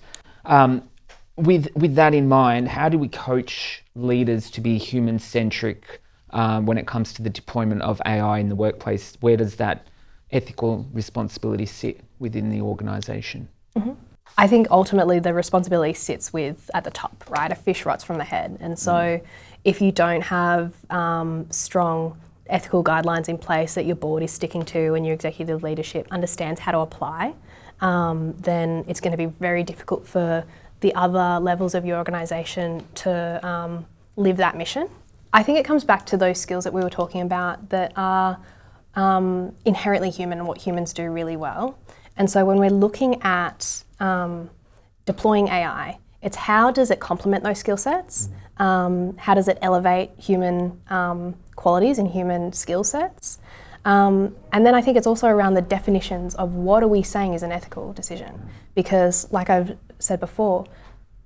With that in mind, how do we coach leaders to be human-centric when it comes to the deployment of AI in the workplace? Where does that ethical responsibility sit within the organisation? Mm-hmm. I think ultimately the responsibility sits at the top, right? A fish rots from the head. And so if you don't have strong ethical guidelines in place that your board is sticking to and your executive leadership understands how to apply, then it's going to be very difficult for the other levels of your organisation to live that mission. I think it comes back to those skills that we were talking about that are inherently human and what humans do really well. And so when we're looking at deploying AI, it's how does it complement those skill sets? How does it elevate human qualities and human skill sets? And then I think it's also around the definitions of what are we saying is an ethical decision? Because like I've said before,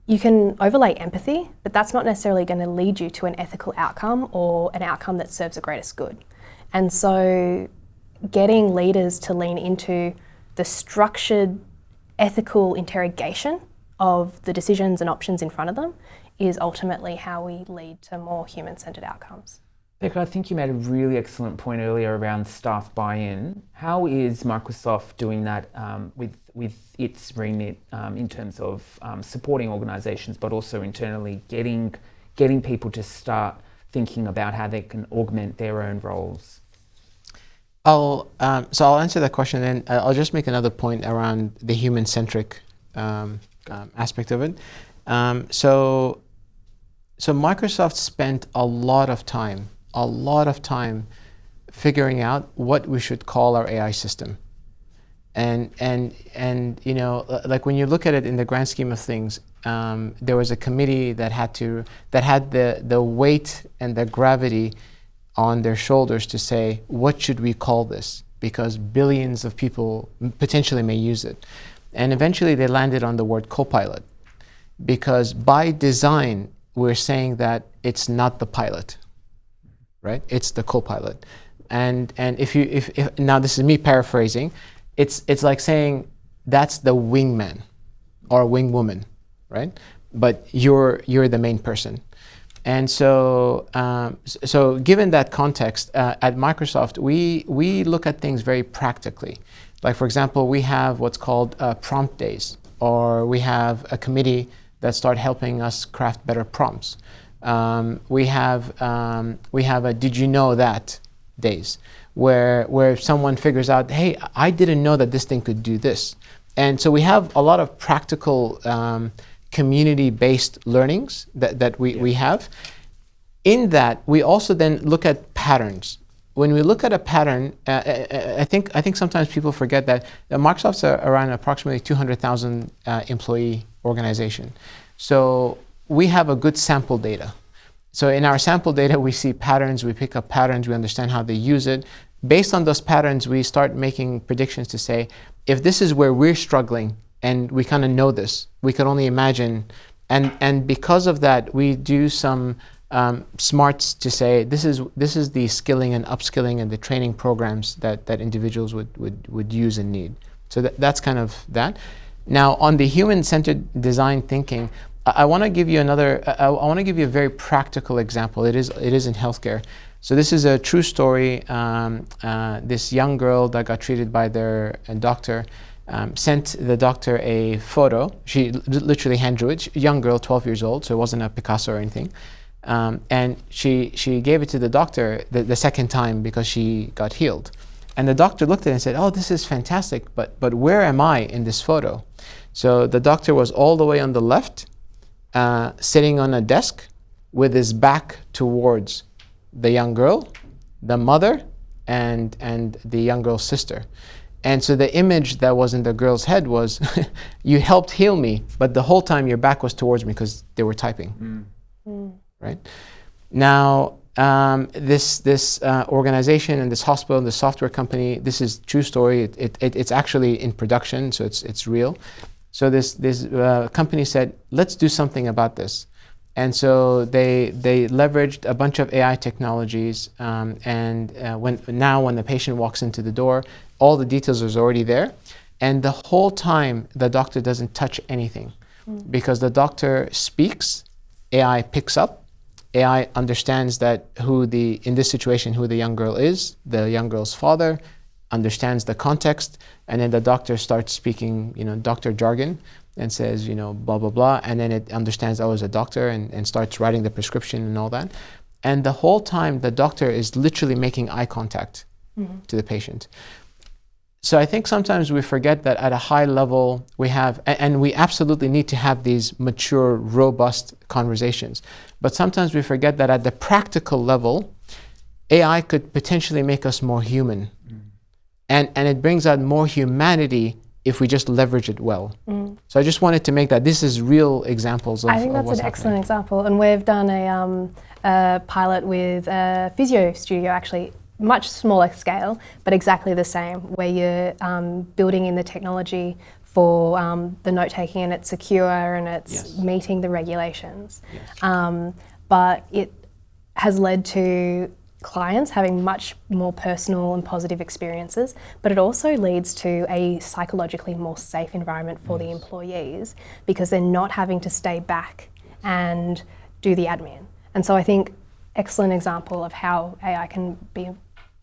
you can overlay empathy, but that's not necessarily going to lead you to an ethical outcome or an outcome that serves the greatest good. And so getting leaders to lean into the structured ethical interrogation of the decisions and options in front of them is ultimately how we lead to more human-centred outcomes. Becca, I think you made a really excellent point earlier around staff buy-in. How is Microsoft doing that with its remit in terms of supporting organisations, but also internally getting people to start thinking about how they can augment their own roles? So I'll answer that question, and I'll just make another point around the human-centric aspect of it. So Microsoft spent a lot of time figuring out what we should call our AI system. And you know, like when you look at it in the grand scheme of things, there was a committee that had the weight and the gravity on their shoulders to say, what should we call this? Because billions of people potentially may use it. And eventually they landed on the word copilot, because by design, we're saying that it's not the pilot, right? It's the copilot. And if now this is me paraphrasing, it's like saying that's the wingman or wingwoman, right? But you're the main person. And so, so given that context, at Microsoft, we look at things very practically. Like, for example, we have what's called prompt days, or we have a committee that start helping us craft better prompts. We have a did you know that days, where someone figures out, hey, I didn't know that this thing could do this. And so we have a lot of practical community-based learnings that we have. In that, we also then look at patterns. When we look at a pattern, I think sometimes people forget that Microsoft's around approximately 200,000 employee organization. So we have a good sample data. So in our sample data, we see patterns, we pick up patterns, we understand how they use it. Based on those patterns, we start making predictions to say, if this is where we're struggling, and we kind of know this, we can only imagine. And because of that, we do some smarts to say, this is the skilling and upskilling and the training programs that individuals would use and need. So that's kind of that. Now, on the human-centered design thinking, I want to give you I want to give you a very practical example. It is in healthcare. So this is a true story. This young girl that got treated by their doctor sent the doctor a photo. She literally hand drew it. Young girl, 12 years old, so it wasn't a Picasso or anything. And she gave it to the doctor the second time because she got healed. And the doctor looked at it and said, oh, this is fantastic, but where am I in this photo? So the doctor was all the way on the left, sitting on a desk with his back towards the young girl, the mother, and the young girl's sister. And so the image that was in the girl's head was, you helped heal me, but the whole time your back was towards me because they were typing, right? Now, this organization and this hospital and this software company, this is true story. It's actually in production, so it's real. So this company said, let's do something about this. And so they leveraged a bunch of AI technologies, and when the patient walks into the door, all the details is already there, and the whole time the doctor doesn't touch anything, because the doctor speaks, AI picks up, AI understands that in this situation, who the young girl is, the young girl's father, understands the context, and then the doctor starts speaking, doctor jargon, and says, blah, blah, blah, and then it understands, oh, as a doctor, and starts writing the prescription and all that. And the whole time, the doctor is literally making eye contact to the patient. So I think sometimes we forget that at a high level we have, and we absolutely need to have these mature, robust conversations. But sometimes we forget that at the practical level, AI could potentially make us more human. And it brings out more humanity if we just leverage it well. So I just wanted to make that. This is real examples of I think that's an excellent example. And we've done a pilot with a physio studio, actually, much smaller scale, but exactly the same, where you're building in the technology for the note-taking, and it's secure and it's meeting the regulations. But it has led to clients having much more personal and positive experiences, but it also leads to a psychologically more safe environment for the employees, because they're not having to stay back and do the admin. And so I think excellent example of how AI can be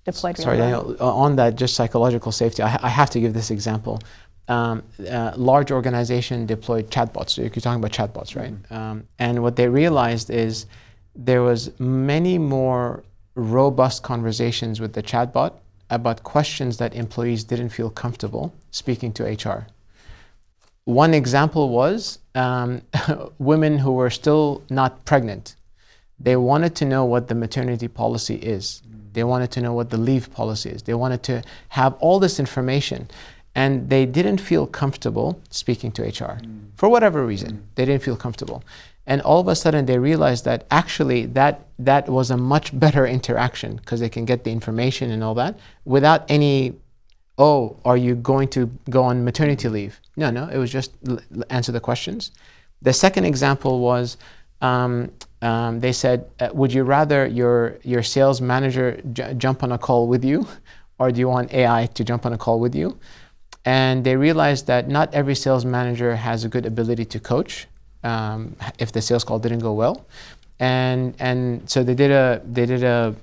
deployed. Sorry, Daniel, on that, just psychological safety, I have to give this example. Large organization deployed chatbots. So you're talking about chatbots, right? And what they realized is there was many more robust conversations with the chatbot about questions that employees didn't feel comfortable speaking to HR. One example was women who were still not pregnant. They wanted to know what the maternity policy is. They wanted to know what the leave policy is. They wanted to have all this information, and they didn't feel comfortable speaking to HR for whatever reason. They didn't feel comfortable. And all of a sudden they realized that actually that was a much better interaction, because they can get the information and all that without any, oh, are you going to go on maternity leave? No, it was just answer the questions. The second example was they said, would you rather your sales manager jump on a call with you, or do you want AI to jump on a call with you? And they realized that not every sales manager has a good ability to coach if the sales call didn't go well, and so they did a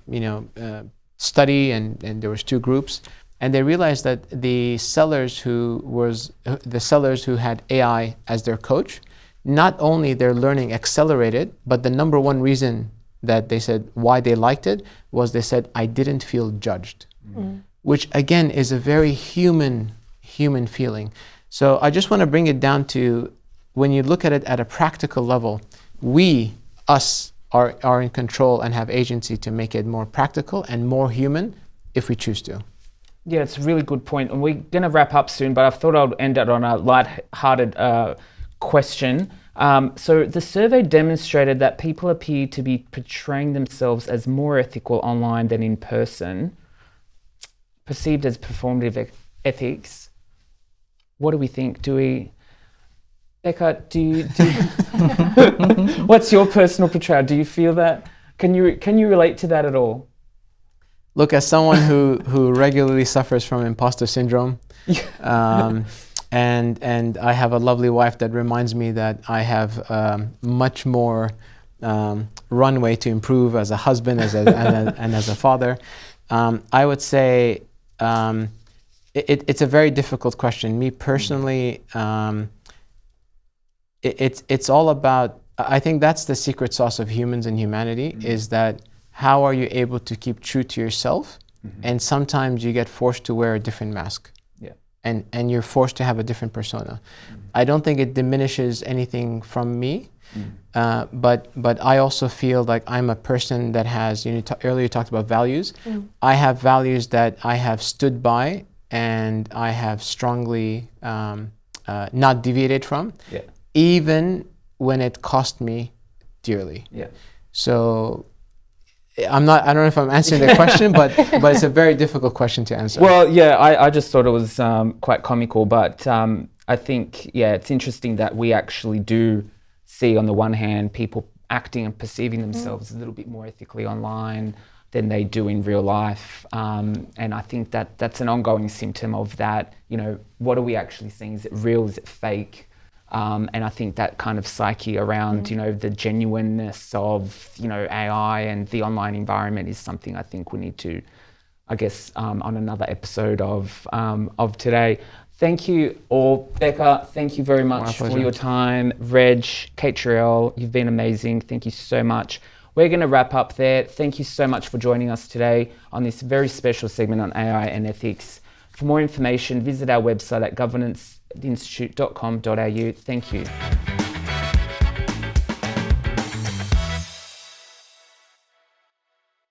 study, and there was 2 groups, and they realized that the sellers who had AI as their coach, not only their learning accelerated, but the number one reason that they said why they liked it was they said, I didn't feel judged, which again is a very human feeling. So I just want to bring it down to, when you look at it at a practical level, us are in control and have agency to make it more practical and more human if we choose to. Yeah, it's a really good point. And we're going to wrap up soon, but I thought I'd end it on a light-hearted question. So the survey demonstrated that people appear to be portraying themselves as more ethical online than in person, perceived as performative ethics. What do we think? Becca, what's your personal portrayal? Do you feel that? Can you relate to that at all? Look, as someone who regularly suffers from imposter syndrome, and I have a lovely wife that reminds me that I have much more runway to improve as a husband, and as a father. I would say it's a very difficult question. Me personally, it's all about, I think that's the secret sauce of humans and humanity, is that how are you able to keep true to yourself? And sometimes you get forced to wear a different mask. And you're forced to have a different persona. I don't think it diminishes anything from me, but I also feel like I'm a person that has, earlier you talked about values. I have values that I have stood by and I have strongly not deviated from, even when it cost me dearly. So I don't know if I'm answering the question, but it's a very difficult question to answer. Well, yeah, I just thought it was quite comical, but I think, it's interesting that we actually do see, on the one hand, people acting and perceiving themselves a little bit more ethically online than they do in real life. And I think that that's an ongoing symptom of that, what are we actually seeing? Is it real? Is it fake? And I think that kind of psyche around, the genuineness of, AI and the online environment is something I think we need to, on another episode of today. Thank you all. Becca, thank you very much for your time. Reg, Catriel, you've been amazing. Thank you so much. We're going to wrap up there. Thank you so much for joining us today on this very special segment on AI and ethics. For more information, visit our website at governanceinstitute.com.au. Thank you.